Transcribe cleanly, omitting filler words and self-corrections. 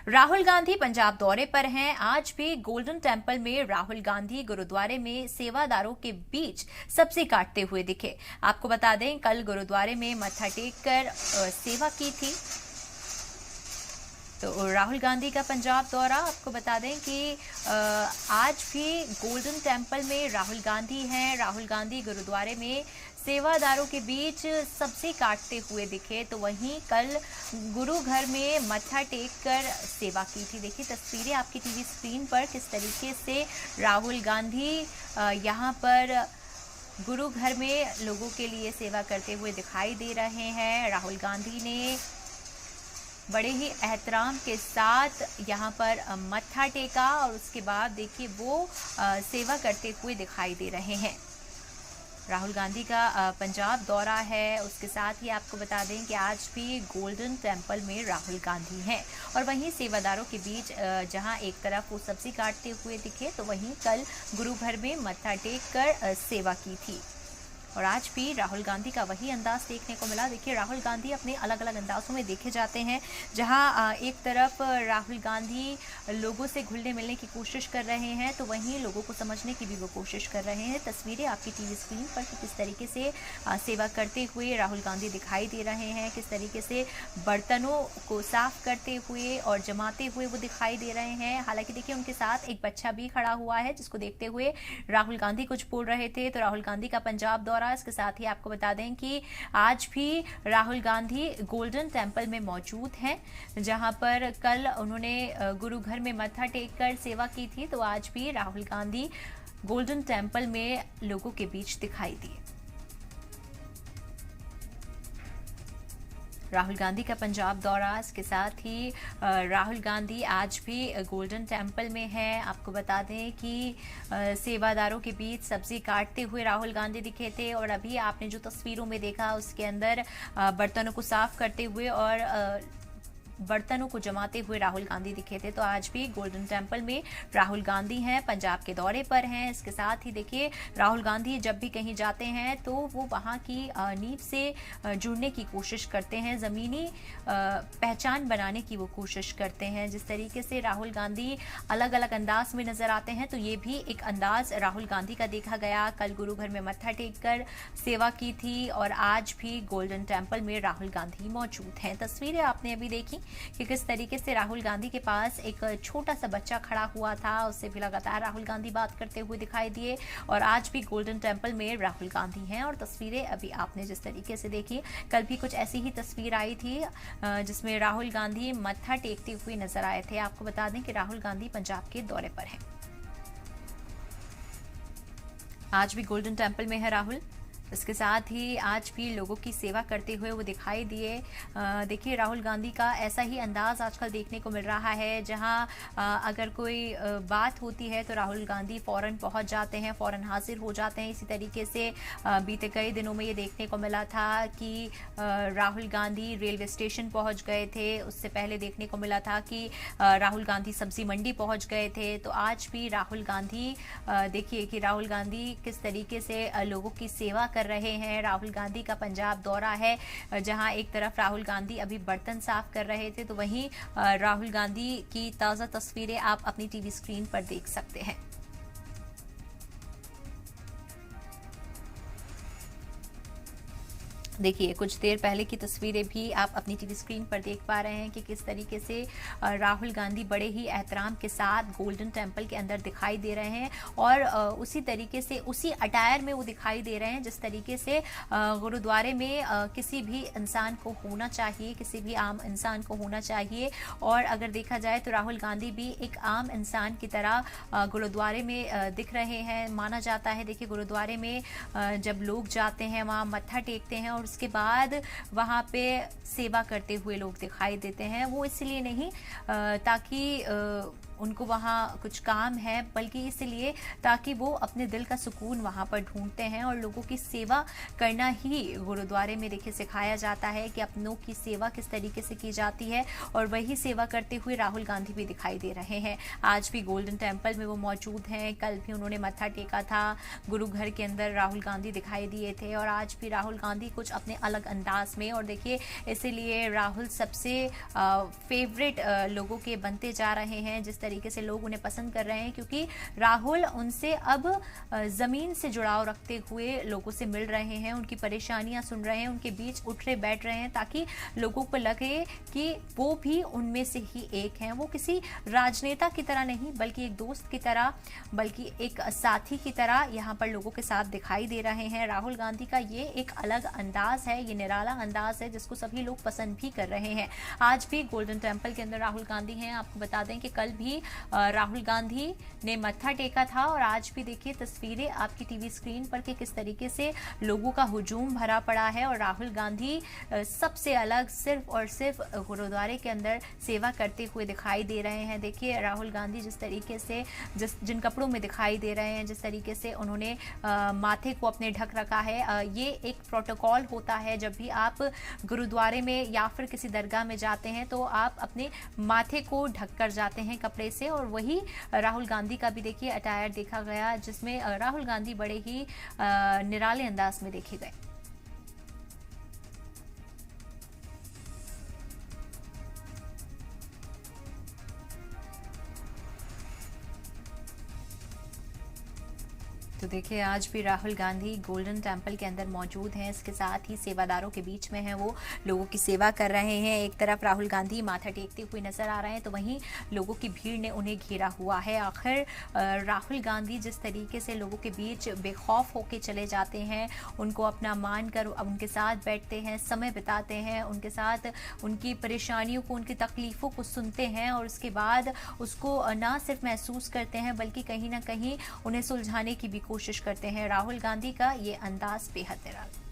राहुल गांधी पंजाब दौरे पर हैं। आज भी गोल्डन टेम्पल में राहुल गांधी गुरुद्वारे में सेवादारों के बीच सब्जी काटते हुए दिखे। आपको बता दें, कल गुरुद्वारे में मत्था टेक कर सेवा की थी। तो राहुल गांधी का पंजाब दौरा, आपको बता दें कि आज भी गोल्डन टेम्पल में राहुल गांधी हैं। राहुल गांधी गुरुद्वारे में सेवादारों के बीच सब्जी काटते हुए दिखे। तो वहीं कल गुरु घर में मत्था टेक कर सेवा की थी। देखिए तस्वीरें आपकी टीवी स्क्रीन पर, किस तरीके से राहुल गांधी यहां पर गुरु घर में लोगों के लिए सेवा करते हुए दिखाई दे रहे हैं। राहुल गांधी ने बड़े ही एहतराम के साथ यहाँ पर मत्था टेका और उसके बाद देखिए वो सेवा करते हुए दिखाई दे रहे हैं। राहुल गांधी का पंजाब दौरा है। उसके साथ ही आपको बता दें कि आज भी गोल्डन टेम्पल में राहुल गांधी हैं और वहीं सेवादारों के बीच जहां एक तरफ वो सब्जी काटते हुए दिखे, तो वहीं कल गुरु घर में मत्था टेक कर सेवा की थी। और आज भी राहुल गांधी का वही अंदाज देखने को मिला। देखिए राहुल गांधी अपने अलग अलग अंदाजों में देखे जाते हैं। जहां एक तरफ राहुल गांधी लोगों से घुलने मिलने की कोशिश कर रहे हैं, तो वहीं लोगों को समझने की भी वो कोशिश कर रहे हैं। तस्वीरें आपकी टीवी स्क्रीन पर कि किस तरीके से सेवा करते हुए राहुल गांधी दिखाई दे रहे हैं, किस तरीके से बर्तनों को साफ करते हुए और जमाते हुए वो दिखाई दे रहे हैं। हालांकि देखिए उनके साथ एक बच्चा भी खड़ा हुआ है, जिसको देखते हुए राहुल गांधी कुछ बोल रहे थे। तो राहुल गांधी का पंजाब दौरा, इसके साथ ही आपको बता दें कि आज भी राहुल गांधी गोल्डन टेम्पल में मौजूद हैं, जहां पर कल उन्होंने गुरु घर में मत्था टेक कर सेवा की थी। तो आज भी राहुल गांधी गोल्डन टेम्पल में लोगों के बीच दिखाई दिए। राहुल गांधी का पंजाब दौरा, इसके साथ ही राहुल गांधी आज भी गोल्डन टेम्पल में हैं। आपको बता दें कि सेवादारों के बीच सब्जी काटते हुए राहुल गांधी दिखे थे और अभी आपने जो तस्वीरों में देखा उसके अंदर बर्तनों को साफ करते हुए और बर्तनों को जमाते हुए राहुल गांधी दिखे थे। तो आज भी गोल्डन टेम्पल में राहुल गांधी हैं, पंजाब के दौरे पर हैं। इसके साथ ही देखिए राहुल गांधी जब भी कहीं जाते हैं तो वो वहां की नींव से जुड़ने की कोशिश करते हैं, ज़मीनी पहचान बनाने की वो कोशिश करते हैं। जिस तरीके से राहुल गांधी अलग अलग अंदाज में नजर आते हैं, तो ये भी एक अंदाज राहुल गांधी का देखा गया। कल गुरु घर में मत्था टेक कर सेवा की थी और आज भी गोल्डन टेम्पल में राहुल गांधी मौजूद हैं। तस्वीरें आपने अभी देखी कि किस तरीके से राहुल गांधी के पास एक छोटा सा बच्चा खड़ा हुआ था, उससे भी लगातार राहुल गांधी बात करते हुए दिखाई दिए। और आज भी गोल्डन टेम्पल में राहुल गांधी हैं और तस्वीरें अभी आपने जिस तरीके से देखी, कल भी कुछ ऐसी ही तस्वीर आई थी जिसमें राहुल गांधी मत्था टेकते हुए नजर आए थे। आपको बता दें कि राहुल गांधी पंजाब के दौरे पर हैं। आज भी गोल्डन टेम्पल में है राहुल। इसके साथ ही आज भी लोगों की सेवा करते हुए वो दिखाई दिए। देखिए राहुल गांधी का ऐसा ही अंदाज आजकल देखने को मिल रहा है, जहां अगर कोई बात होती है तो राहुल गांधी फौरन पहुंच जाते हैं, फौरन हाजिर हो जाते हैं। इसी तरीके से बीते कई दिनों में ये देखने को मिला था कि राहुल गांधी रेलवे स्टेशन पहुंच गए थे। उससे पहले देखने को मिला था कि राहुल गांधी सब्जी मंडी पहुंच गए थे। तो आज भी राहुल गांधी देखिए कि राहुल गांधी किस तरीके से लोगों की सेवा कर रहे हैं। राहुल गांधी का पंजाब दौरा है, जहां एक तरफ राहुल गांधी अभी बर्तन साफ कर रहे थे, तो वहीं राहुल गांधी की ताजा तस्वीरें आप अपनी टीवी स्क्रीन पर देख सकते हैं। देखिए कुछ देर पहले की तस्वीरें भी आप अपनी टीवी स्क्रीन पर देख पा रहे हैं कि किस तरीके से राहुल गांधी बड़े ही एहतराम के साथ गोल्डन टेम्पल के अंदर दिखाई दे रहे हैं और उसी तरीके से उसी अटायर में वो दिखाई दे रहे हैं जिस तरीके से गुरुद्वारे में किसी भी इंसान को होना चाहिए, किसी भी आम इंसान को होना चाहिए। और अगर देखा जाए तो राहुल गांधी भी एक आम इंसान की तरह गुरुद्वारे में दिख रहे हैं। माना जाता है देखिए गुरुद्वारे में जब लोग जाते हैं वहाँ मत्था टेकते हैं और उसके बाद वहाँ पे सेवा करते हुए लोग दिखाई देते हैं। वो इसलिए नहीं ताकि उनको वहाँ कुछ काम है, बल्कि इसलिए ताकि वो अपने दिल का सुकून वहाँ पर ढूंढते हैं। और लोगों की सेवा करना ही गुरुद्वारे में देखिए सिखाया जाता है कि अपनों की सेवा किस तरीके से की जाती है, और वही सेवा करते हुए राहुल गांधी भी दिखाई दे रहे हैं। आज भी गोल्डन टेम्पल में वो मौजूद हैं, कल भी उन्होंने मत्था टेका था, गुरु घर के अंदर राहुल गांधी दिखाई दिए थे, और आज भी राहुल गांधी कुछ अपने अलग अंदाज में। और देखिए इसीलिए राहुल सबसे फेवरेट लोगों के बनते जा रहे हैं, जिस तरीके से लोग उन्हें पसंद कर रहे हैं, क्योंकि राहुल उनसे अब जमीन से जुड़ाव रखते हुए लोगों से मिल रहे हैं, उनकी परेशानियां सुन रहे हैं, उनके बीच उठ रहे बैठ रहे हैं, ताकि लोगों को लगे कि वो भी उनमें से ही एक हैं। वो किसी राजनेता की तरह नहीं, बल्कि एक दोस्त की तरह, बल्कि एक साथी की तरह यहाँ पर लोगों के साथ दिखाई दे रहे हैं। राहुल गांधी का ये एक अलग अंदाज है, ये निराला अंदाज है, जिसको सभी लोग पसंद भी कर रहे हैं। आज भी गोल्डन टेम्पल के अंदर राहुल गांधी हैं। आपको बता दें कि कल भी राहुल गांधी ने मत्था टेका था, और आज भी देखिए तस्वीरें आपकी टीवी स्क्रीन पर कि किस तरीके से लोगों का हुजूम भरा पड़ा है, और राहुल गांधी सबसे अलग सिर्फ और सिर्फ गुरुद्वारे के अंदर सेवा करते हुए दिखाई दे रहे हैं। देखिए राहुल गांधी जिस तरीके से जिन कपड़ों में दिखाई दे रहे हैं, जिस तरीके से उन्होंने माथे को अपने ढक रखा है, ये एक प्रोटोकॉल होता है। जब भी आप गुरुद्वारे में या फिर किसी दरगाह में जाते हैं तो आप अपने माथे को ढक कर जाते हैं कपड़े से, और वही राहुल गांधी का भी देखिए अटायर देखा गया, जिसमें राहुल गांधी बड़े ही निराले अंदाज में देखे गए। तो देखिए आज भी राहुल गांधी गोल्डन टेम्पल के अंदर मौजूद हैं, इसके साथ ही सेवादारों के बीच में हैं, वो लोगों की सेवा कर रहे हैं। एक तरफ राहुल गांधी माथा टेकते हुए नजर आ रहे हैं, तो वहीं लोगों की भीड़ ने उन्हें घेरा हुआ है। आखिर राहुल गांधी जिस तरीके से लोगों के बीच बेखौफ होके चले जाते हैं, उनको अपना मान कर अब उनके साथ बैठते हैं, समय बिताते हैं, उनके साथ उनकी परेशानियों को, उनकी तकलीफ़ों को सुनते हैं, और उसके बाद उसको ना सिर्फ महसूस करते हैं, बल्कि कहीं ना कहीं उन्हें सुलझाने की भी कोशिश करते हैं। राहुल गांधी का ये अंदाज बेहद निराला।